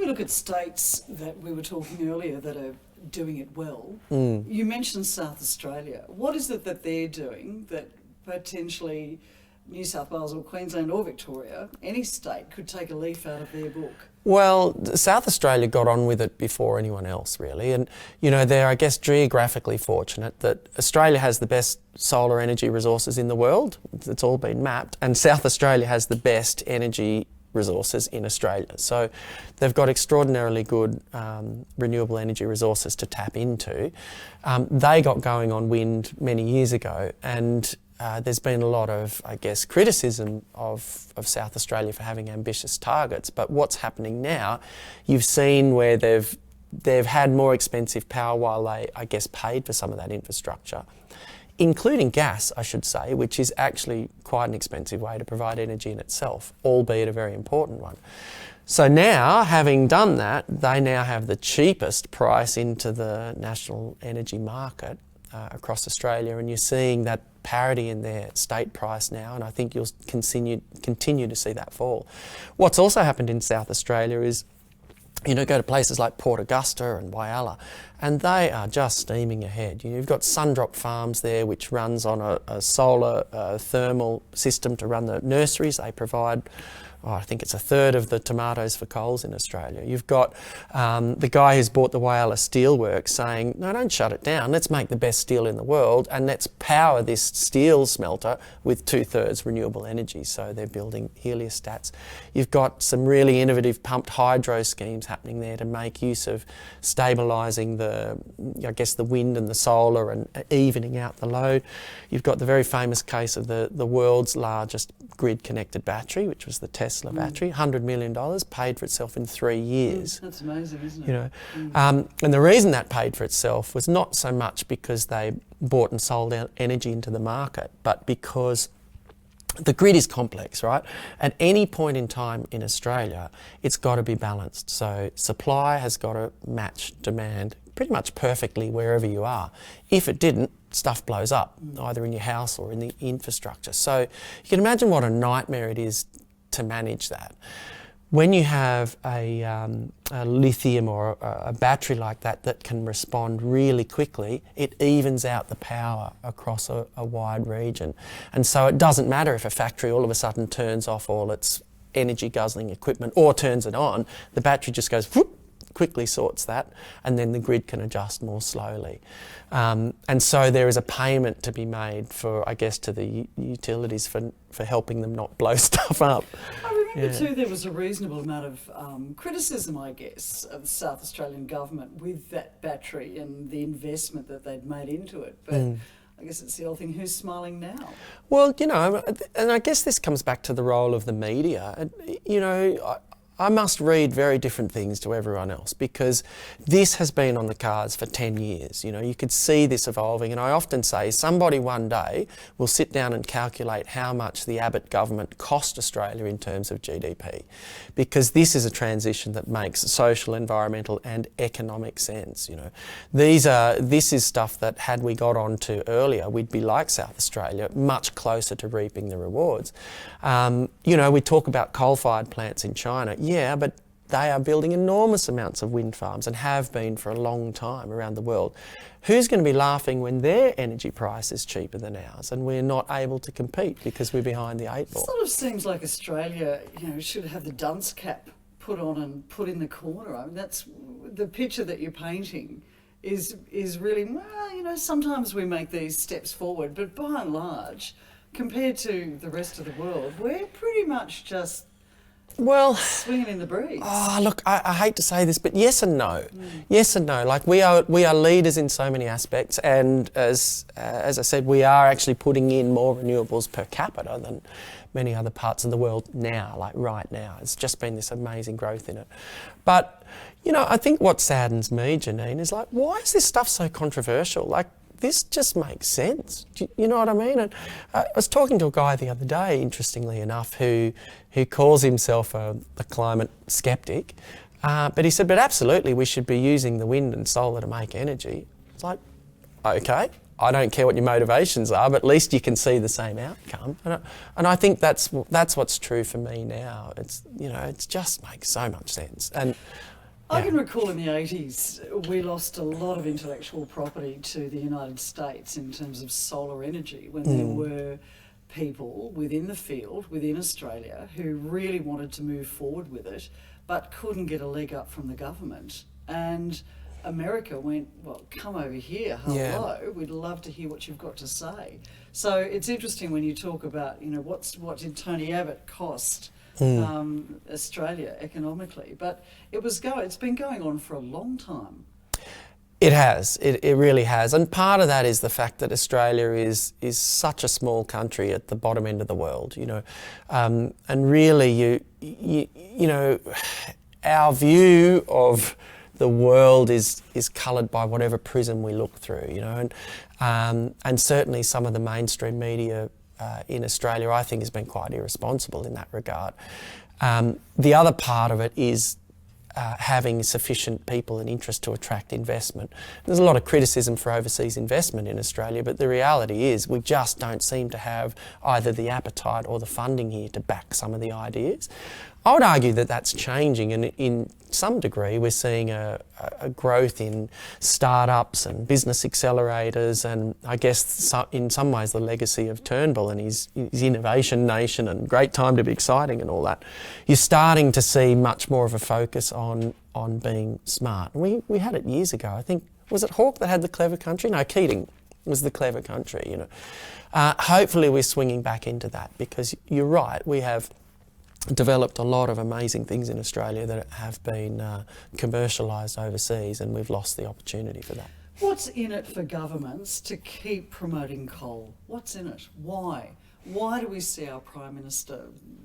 look at states that we were talking earlier that are doing it well, Mm. you mentioned South Australia. What is it that they're doing that potentially New South Wales or Queensland or Victoria, any state, could take a leaf out of their book? Well, South Australia got on with it before anyone else, really. And, you know, they're, I guess, geographically fortunate that Australia has the best solar energy resources in the world. It's all been mapped. And South Australia has the best energy resources in Australia. So they've got extraordinarily good renewable energy resources to tap into. They got going on wind many years ago, and there's been a lot of, I guess, criticism of South Australia for having ambitious targets. But what's happening now, you've seen where they've had more expensive power while they, I guess, paid for some of that infrastructure, including gas, I should say, which is actually quite an expensive way to provide energy in itself, albeit a very important one. So now, having done that, they now have the cheapest price into the national energy market across Australia, and you're seeing that parity in their state price now, and I think you'll continue to see that fall. What's also happened in South Australia is, you know, go to places like Port Augusta and Whyalla, and they are just steaming ahead. You've got Sundrop Farms there, which runs on a solar thermal system to run the nurseries. They provide, I think it's a third of the tomatoes for Coles in Australia. You've got the guy who's bought the Whyalla Steelworks saying, no, don't shut it down. Let's make the best steel in the world and let's power this steel smelter with 2/3 renewable energy. So they're building heliostats. You've got some really innovative pumped hydro schemes happening there to make use of stabilising I guess, the wind and the solar and evening out the load. You've got the very famous case of the world's largest grid-connected battery, which was the Tesla battery, $100 million, paid for itself in 3 years. That's amazing, isn't it? You know, and the reason that paid for itself was not so much because they bought and sold energy into the market, but because the grid is complex, right? At any point in time in Australia, it's got to be balanced. So supply has got to match demand pretty much perfectly wherever you are. If it didn't, stuff blows up, either in your house or in the infrastructure. So you can imagine what a nightmare it is to manage that. When you have a lithium or a battery like that can respond really quickly, it evens out the power across a wide region. And so it doesn't matter if a factory all of a sudden turns off all its energy guzzling equipment or turns it on, the battery just goes whoop, quickly sorts that, and then the grid can adjust more slowly. And so there is a payment to be made for, I guess, to the utilities for helping them not blow stuff up. I remember too there was a reasonable amount of criticism, I guess, of the South Australian government with that battery and the investment that they'd made into it. But I guess it's the old thing, who's smiling now? Well, you know, and I guess this comes back to the role of the media. You know, I must read very different things to everyone else because this has been on the cards for 10 years. You know, you could see this evolving, and I often say somebody one day will sit down and calculate how much the Abbott government cost Australia in terms of GDP, because this is a transition that makes social, environmental and economic sense. You know, this is stuff that had we got on to earlier, we'd be like South Australia, much closer to reaping the rewards. You know, we talk about coal-fired plants in China. Yeah, but they are building enormous amounts of wind farms and have been for a long time around the world. Who's going to be laughing when their energy price is cheaper than ours and we're not able to compete because we're behind the eight ball? It sort of seems like Australia, you know, should have the dunce cap put on and put in the corner. I mean, that's the picture that you're painting is really, well, you know, sometimes we make these steps forward, but by and large, compared to the rest of the world, we're pretty much just swinging in the breeze. Oh, look, I hate to say this, but yes and no. Yes and no. Like we are leaders in so many aspects, and as I said, we are actually putting in more renewables per capita than many other parts of the world now, like right now. It's just been this amazing growth in it. But, you know, I think what saddens me, Janine, is like, why is this stuff so controversial? Like, this just makes sense. You know what I mean? And I was talking to a guy the other day, interestingly enough, who calls himself a climate skeptic. But he said, but absolutely, we should be using the wind and solar to make energy. It's like, okay, I don't care what your motivations are, but at least you can see the same outcome. And I think that's what's true for me now. It's, you know, it just makes so much sense. And I can recall in the 80s, we lost a lot of intellectual property to the United States in terms of solar energy when there were people within the field, within Australia, who really wanted to move forward with it, but couldn't get a leg up from the government. And America went, well, come over here, hello, we'd love to hear what you've got to say. So it's interesting when you talk about, you know, what did Tony Abbott cost Australia economically, but it's been going on for a long time. It has. It really has. And part of that is the fact that Australia is such a small country at the bottom end of the world, you know. And really, you know, our view of the world is coloured by whatever prism we look through, you know. And certainly some of the mainstream media in Australia, I think, has been quite irresponsible in that regard. The other part of it is having sufficient people and interest to attract investment. There's a lot of criticism for overseas investment in Australia, but the reality is we just don't seem to have either the appetite or the funding here to back some of the ideas. I would argue that that's changing, and in some degree we're seeing a growth in startups and business accelerators, and I guess in some ways the legacy of Turnbull and his innovation nation and great time to be exciting and all that. You're starting to see much more of a focus on being smart. We had it years ago. I think, was it Hawke that had the clever country? No, Keating was the clever country, you know. Hopefully we're swinging back into that, because you're right, we have developed a lot of amazing things in Australia that have been commercialised overseas, and we've lost the opportunity for that. What's in it for governments to keep promoting coal? What's in it? Why? Why do we see our Prime Minister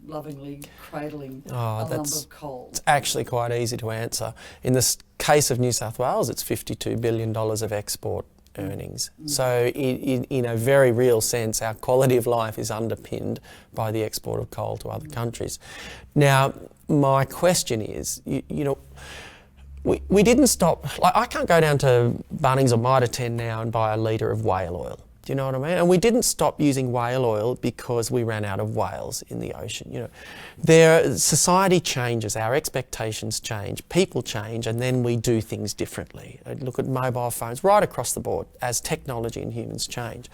lovingly cradling a lump of coal? It's actually quite easy to answer. In the case of New South Wales, it's $52 billion of export earnings. So in a very real sense, our quality of life is underpinned by the export of coal to other countries. Now, my question is, you know, we didn't stop. Like, I can't go down to Bunnings or Mitre 10 now and buy a litre of whale oil. Do you know what I mean? And we didn't stop using whale oil because we ran out of whales in the ocean. You know, society changes, our expectations change, people change, and then we do things differently. Look at mobile phones right across the board as technology and humans change.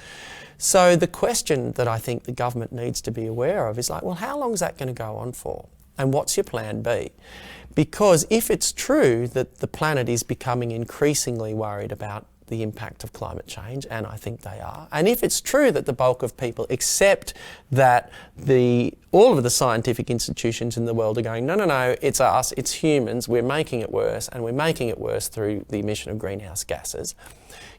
So the question that I think the government needs to be aware of is like, well, how long is that going to go on for? And what's your plan B? Because if it's true that the planet is becoming increasingly worried about the impact of climate change, and I think they are, and if it's true that the bulk of people accept that all of the scientific institutions in the world are going, no, it's us, it's humans, we're making it worse, and we're making it worse through the emission of greenhouse gases.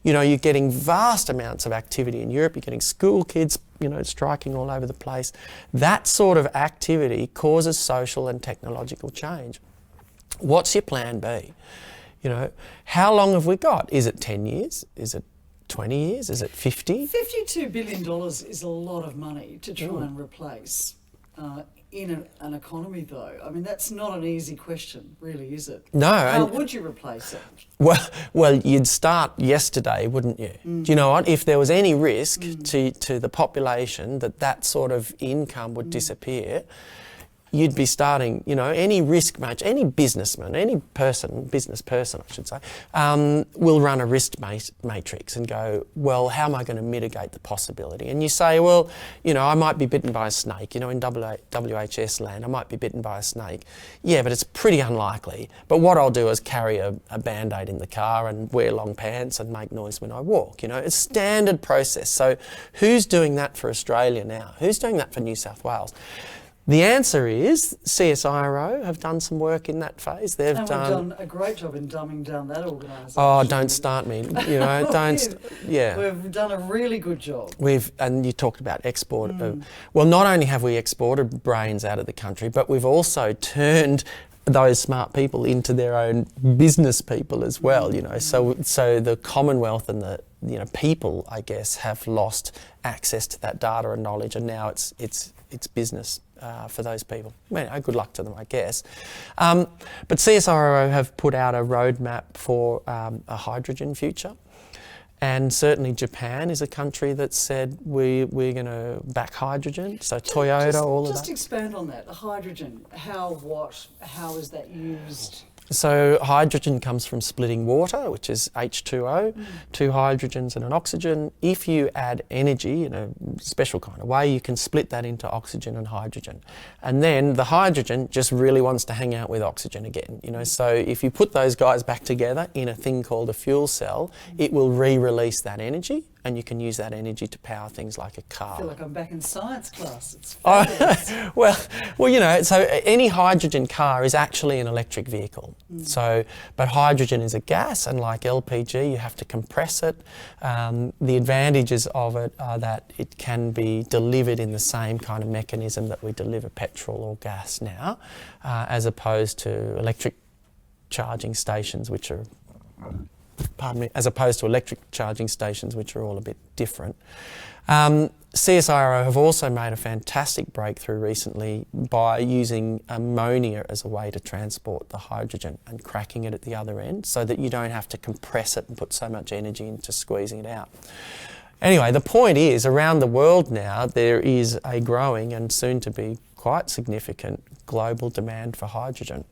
You know, you're getting vast amounts of activity in Europe, you're getting school kids, you know, striking all over the place. That sort of activity causes social and technological change. What's your plan B? You know, how long have we got? Is it 10 years? Is it 20 years? Is it 50? $52 billion is a lot of money to try and replace in an economy, though. I mean, that's not an easy question, really, is it? No. How would you replace it? Well, you'd start yesterday, wouldn't you? Do you know what? If there was any risk to the population that sort of income would disappear, you'd be starting, you know, any risk match, any businessman, any business person, I should say, will run a risk matrix and go, well, how am I going to mitigate the possibility? And you say, well, you know, I might be bitten by a snake, you know, in WHS land, I might be bitten by a snake. Yeah, but it's pretty unlikely. But what I'll do is carry a Band-Aid in the car and wear long pants and make noise when I walk, you know. It's standard process. So who's doing that for Australia now? Who's doing that for New South Wales? The answer is CSIRO have done some work in that phase. They've done a great job in dumbing down that organisation. Oh, don't start me. You know, We've done a really good job. And you talked about export. Well, not only have we exported brains out of the country, but we've also turned those smart people into their own business people as well, you know. So the Commonwealth and the people, I guess, have lost access to that data and knowledge, and now it's business for those people. Well, good luck to them, I guess. But CSIRO have put out a roadmap for a hydrogen future. And certainly Japan is a country that said we're going to back hydrogen. So Toyota, all of that. Just expand on that. The hydrogen. How is that used? So hydrogen comes from splitting water, which is H2O, two hydrogens and an oxygen. If you add energy in a special kind of way, you can split that into oxygen and hydrogen. And then the hydrogen just really wants to hang out with oxygen again. So if you put those guys back together in a thing called a fuel cell, it will re-release that energy, and you can use that energy to power things like a car. I feel like I'm back in science class. It's fabulous. So any hydrogen car is actually an electric vehicle. But hydrogen is a gas, and like LPG, you have to compress it. The advantages of it are that it can be delivered in the same kind of mechanism that we deliver petrol or gas now, as opposed to electric charging stations, which are all a bit different. CSIRO have also made a fantastic breakthrough recently by using ammonia as a way to transport the hydrogen and cracking it at the other end so that you don't have to compress it and put so much energy into squeezing it out. Anyway, the point is, around the world now, there is a growing and soon to be quite significant global demand for hydrogen.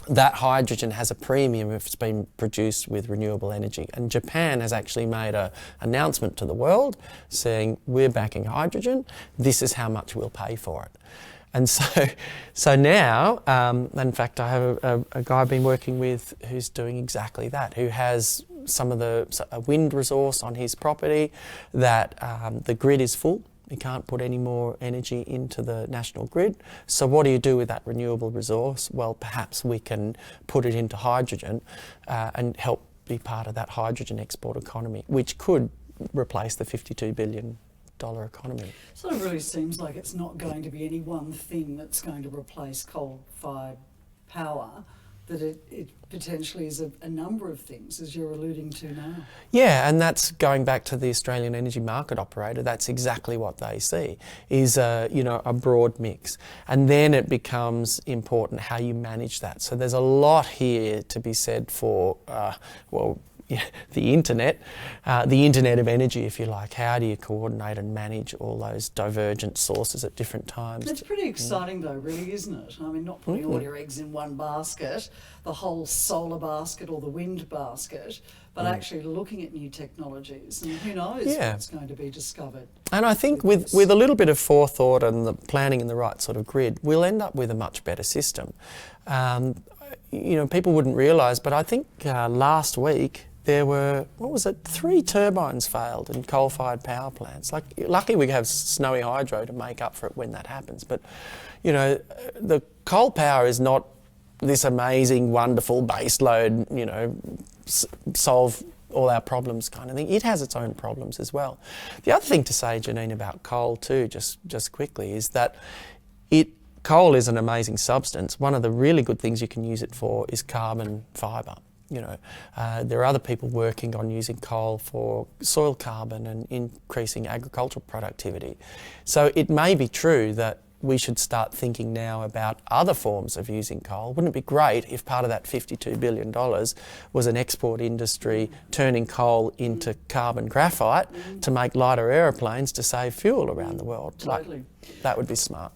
That hydrogen has a premium if it's been produced with renewable energy. And Japan has actually made an announcement to the world saying, we're backing hydrogen, this is how much we'll pay for it. And so now, in fact, I have a guy I've been working with who's doing exactly that, who has a wind resource on his property that the grid is full. You can't put any more energy into the national grid. So what do you do with that renewable resource? Well, perhaps we can put it into hydrogen and help be part of that hydrogen export economy, which could replace the $52 billion economy. Sort of really seems like it's not going to be any one thing that's going to replace coal-fired power, that it potentially is a number of things, as you're alluding to now. Yeah, and that's going back to the Australian Energy Market Operator. That's exactly what they see, is a broad mix. And then it becomes important how you manage that. So there's a lot here to be said for, the internet of energy, if you like. How do you coordinate and manage all those divergent sources at different times? It's pretty exciting though, really, isn't it? I mean, not putting all your eggs in one basket, the whole solar basket or the wind basket, but actually looking at new technologies, and who knows what's going to be discovered. And I think with a little bit of forethought and the planning in the right sort of grid, we'll end up with a much better system. People wouldn't realise, but I think last week there were, 3 turbines failed in coal-fired power plants. Lucky we have snowy hydro to make up for it when that happens. But, the coal power is not this amazing, wonderful baseload, solve all our problems kind of thing. It has its own problems as well. The other thing to say, Janine, about coal too, just quickly, is that coal is an amazing substance. One of the really good things you can use it for is carbon fibre. There are other people working on using coal for soil carbon and increasing agricultural productivity. So it may be true that we should start thinking now about other forms of using coal. Wouldn't it be great if part of that $52 billion was an export industry turning coal into carbon graphite to make lighter aeroplanes to save fuel around the world? Totally. That would be smart.